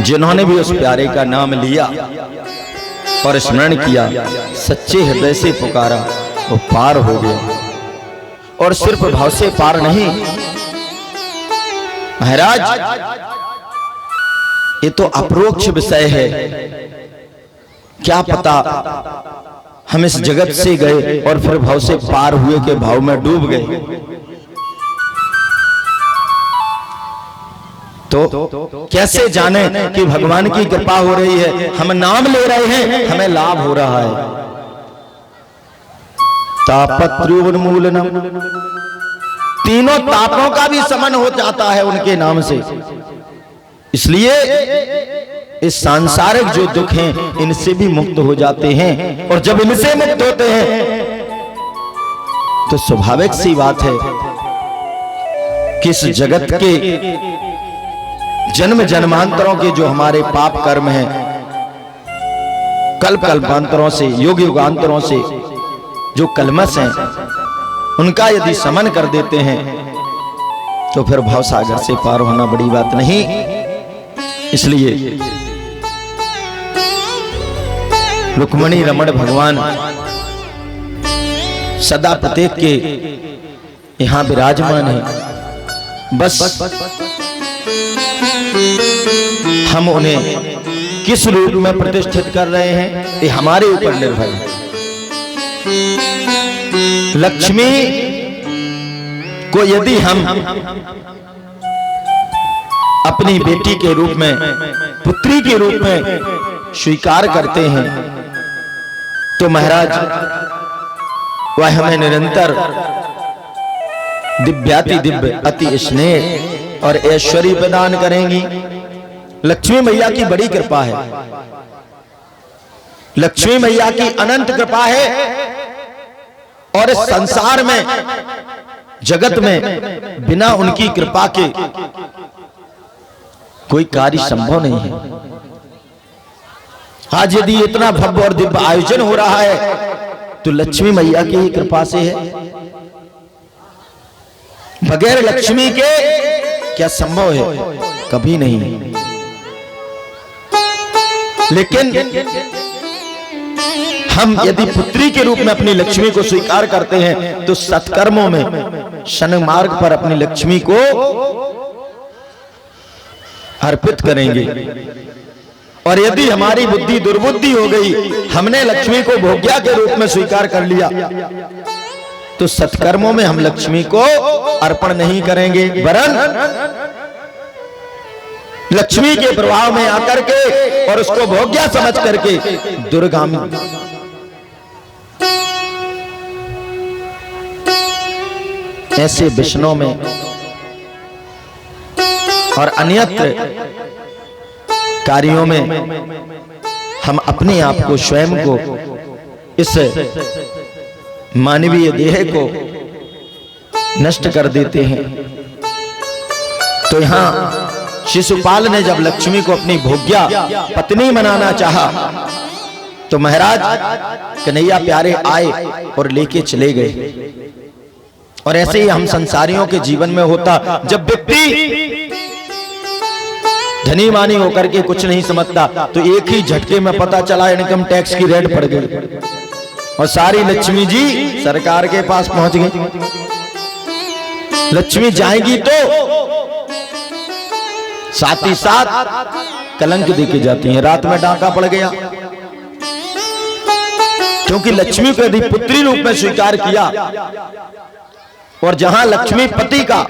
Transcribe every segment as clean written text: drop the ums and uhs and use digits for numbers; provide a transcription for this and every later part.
जिन्होंने भी उस प्यारे का नाम लिया और स्मरण किया, सच्चे हृदय से पुकारा, वो पार हो गया। और सिर्फ भाव से पार नहीं महाराज, ये तो अपरोक्ष विषय है। क्या पता हम इस जगत से गए और फिर भाव से पार हुए के भाव में डूब गए तो कैसे जाने कि भगवान की कृपा हो रही है, हम नाम ले रहे हैं, हमें लाभ हो रहा है। तापत्रोन्मूलनम, तीनों तापों का भी शमन हो जाता है उनके नाम से। इसलिए इस सांसारिक जो दुख हैं इनसे भी मुक्त हो जाते हैं। और जब इनसे मुक्त होते हैं तो स्वाभाविक सी बात है कि इस जगत के जन्म जन्मांतरों के जो हमारे पाप कर्म हैं, कल्प कल्पांतरों से, युग युगांतरों से जो कलमश हैं, उनका यदि शमन कर देते हैं तो फिर भव सागर से पार होना बड़ी बात नहीं। इसलिए रुक्मणी रमण भगवान सदा प्रत्येक के यहां विराजमान है। बस हम उन्हें किस रूप में प्रतिष्ठित कर रहे हैं ये हमारे ऊपर निर्भर है। लक्ष्मी को यदि हम अपनी बेटी के रूप में, पुत्री के रूप में स्वीकार करते हैं तो महाराज वह हमें निरंतर दिव्याति दिव्य अति स्नेह और ऐश्वर्य प्रदान करेंगी। लक्ष्मी मैया की बड़ी कृपा है, लक्ष्मी मैया की अनंत कृपा है। और इस संसार में, जगत में बिना उनकी कृपा के कोई कार्य संभव नहीं है। आज यदि इतना भव्य और दिव्य आयोजन हो रहा है तो लक्ष्मी मैया की ही कृपा से है। बगैर लक्ष्मी के क्या संभव है? कभी नहीं। लेकिन हम यदि पुत्री के रूप में अपनी लक्ष्मी को स्वीकार करते हैं तो सत्कर्मों में सन्मार्ग पर अपनी लक्ष्मी को अर्पित करेंगे। और यदि हमारी बुद्धि दुर्बुद्धि हो गई, हमने लक्ष्मी को भोग्या के रूप में स्वीकार कर लिया, तो सत्कर्मों में हम लक्ष्मी को अर्पण नहीं करेंगे, वरन लक्ष्मी के प्रभाव में आकर के और उसको भोग्या समझ करके दुर्गामी ऐसे विष्णु में और अन्यत्र कार्यों में हम अपने आप को, स्वयं को, इस मानवीय देह को नष्ट कर देते हैं। तो यहां शिशुपाल ने जब लक्ष्मी को अपनी भोग्या पत्नी बनाना चाहा तो महाराज कन्हैया प्यारे आए और लेके चले गए। और ऐसे ही हम संसारियों के जीवन में होता, जब व्यक्ति धनी मानी होकर के कुछ नहीं समझता तो एक ही झटके में पता चला इनकम टैक्स की रेड पड़ गई और सारी लक्ष्मी जी सरकार के पास पहुंच गई। लक्ष्मी जाएगी तो साथ ही साथ कलंक देके जाती हैं। रात में डाका पड़ गया, क्योंकि लक्ष्मी को यदि पुत्री रूप में स्वीकार किया और जहां लक्ष्मीपति का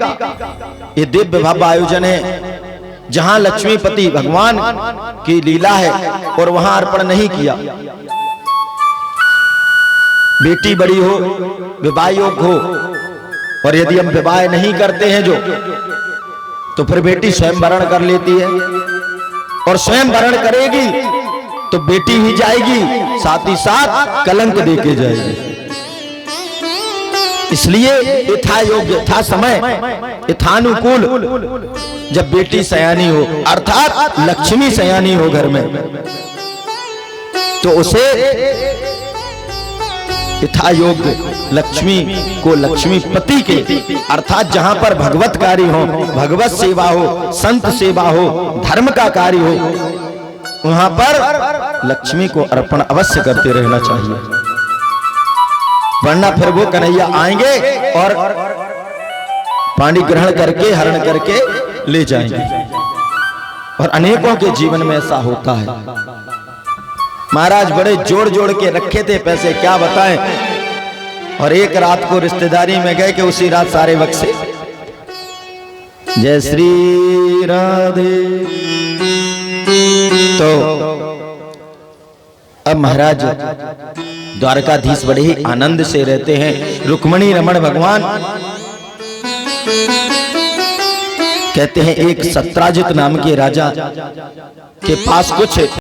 ये दिव्य भव्य आयोजन है, जहां लक्ष्मीपति भगवान की लीला है और वहां अर्पण नहीं किया, बेटी बड़ी हो, विवाह योग्य हो, और यदि हम विवाह नहीं करते हैं जो, तो फिर बेटी स्वयं वरण कर लेती है और स्वयं वरण करेगी तो बेटी ही जाएगी, साथ ही साथ कलंक देके जाएगी। इसलिए यथा योग्य, यथा समय, यथानुकूल जब बेटी सयानी हो, अर्थात लक्ष्मी सयानी हो घर में, तो उसे यथा योग्य लक्ष्मी को लक्ष्मीपति के अर्थात जहां पर भगवत कार्य हो, भगवत सेवा हो, संत सेवा हो, धर्म का कार्य हो, वहां पर लक्ष्मी को अर्पण अवश्य करते रहना चाहिए, वरना फिर वो कन्हैया आएंगे और पानी ग्रहण करके हरण करके ले जाएंगे। और अनेकों के जीवन में ऐसा होता है। महाराज बड़े जोड़ जोड़ के रखे थे पैसे, क्या बताएं, और एक रात को रिश्तेदारी में गए कि उसी रात सारे बक्से। जय श्री राधे। तो अब महाराज द्वारकाधीश बड़े ही आनंद से रहते हैं। रुक्मणी रमण भगवान कहते हैं एक सत्राजित नाम के राजा के पास कुछ